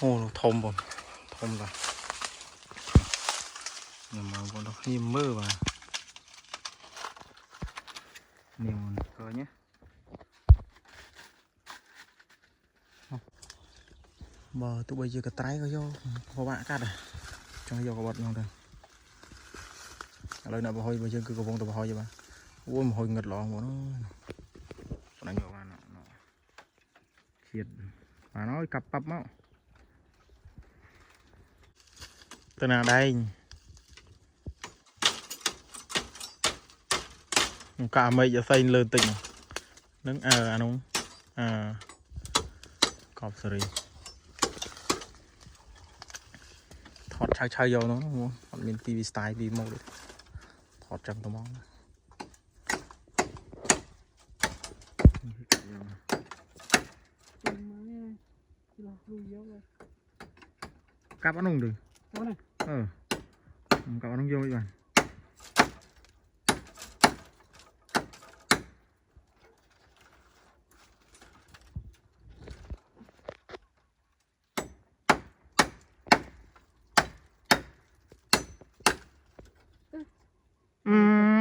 Ô, thơm bồn, thơm rồi. Nhưng mà bọn nó hiêm mơ và nhiều cơ nhé. Bờ tụi bây giờ cái trái có vô, có bạn cắt rồi, trong vô có bật nhau rồi. Lời nào bà hồi bây giờ cứ có vòng tụi bà hồi vậy bà. Ôi mà hồi ngật lọ của nó đánh vào bạn nó thiệt mà nó cặp bắp máu. Từ nào đây cả mấy giờ xây lên tỉnh nâng ăn không cọp sợi thọt chai chai vô nó mua còn miền TV style đi màu được thọt trong tao mong cặp ăn không được cặp ăn không vô vậy bạn.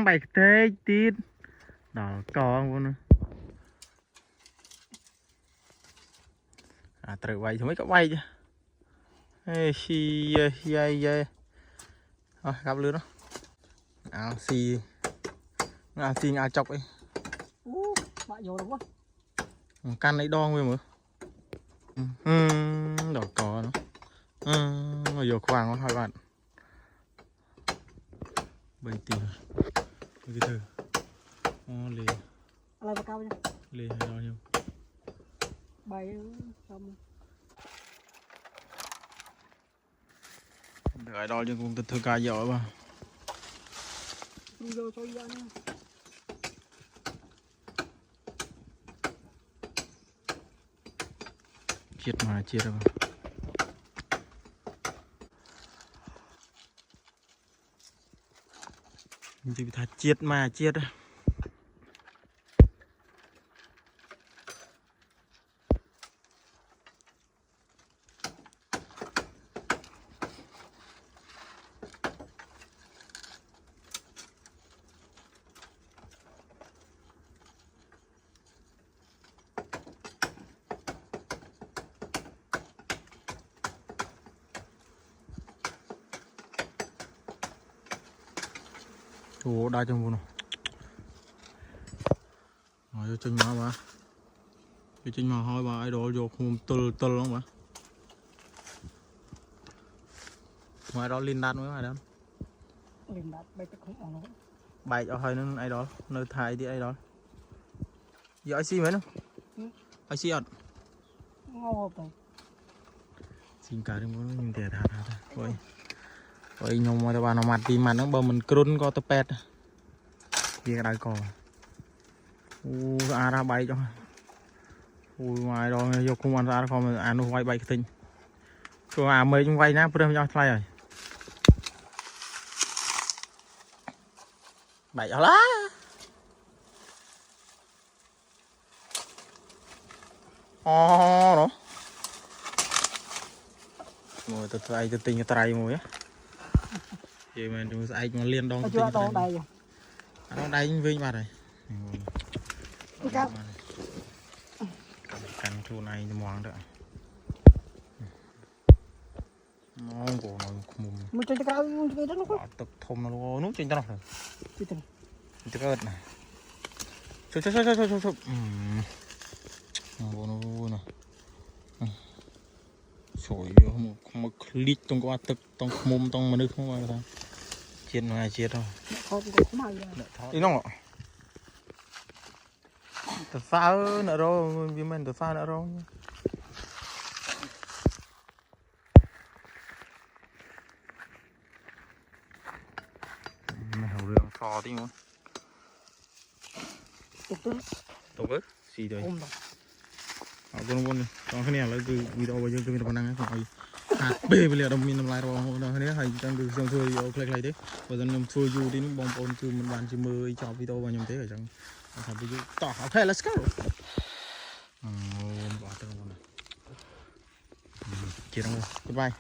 Bạch thế tít đó con luôn nữa tự bay thì mấy cậu bay chứ ê xì dây thôi gặp lươn đó xì ngà chọc ấy bạn vô đúng không căn ấy đo nguyên mà đỏ cò nó mà vô khoang nó hai bạn bây tiền cái thử lìอะไรมาเก้าเนี่ย lì hay đo nhiều ใบxong được ai đo nhưng cũng từ ca giỏi mà vô cho yên chiết rồi chỉ thật chiết ủa đai trong vùng này rồi chân mà cái chân mà hỏi bà ai đồ vô không tơ không mà ngoài đó linh đan mới đó linh đan bay chắc không nó bay cho hơi nó ai đó nơi thay đi ai đó giờ ai xi mấy nó ai xi ăn ngon rồi xin cả đi muốn nhìn đẹp thật thôi ôi nhung mà tao bảo nó mặt đi mặt nó bờ mình crôn có tao pet kia đại cò ra bay cho ngoài đó vô không ăn ra không ăn nó quay bay cái tinh cho mấy trong vay nè bữa cho thay rồi bay ở lá đó ngồi từ tay từ tinh cái tay mồi á vậy mà chúng ai mà liên đong chưa đo đây nó đánh vinh vào này cắn chỗ này mòn được nó của nó một chân cái đó nó có tập thôm nó nút trên cho nó rồi cái ớt này chụp nó sổi một lít trong qua tực trong mồm trong mà nước không mà chiên này chiên thôi đi nó từ xa nữa rồi vì mình từ xa nữa rồi mày hầu đường phò tí không tục ớt xì rồi เอาคนวนตอนนี้เลยคือวิดีโอยังคือมีแต่พนังของไอ้เบ้ไปเลยเรามีน้ำลายรองตอนนี้ให้จังคือช่วงช่วยวิดีโอคลิกอะไรเด้พอตอนนี้ช่วยอยู่ที่นู้นบอมปนคือมันวันคือมือจอบวิดีโอวันยังเท่จังทำไปอยู่ต่อโอเค let's go อ๋อบอกจังเลยเกี่ยวกับ goodbye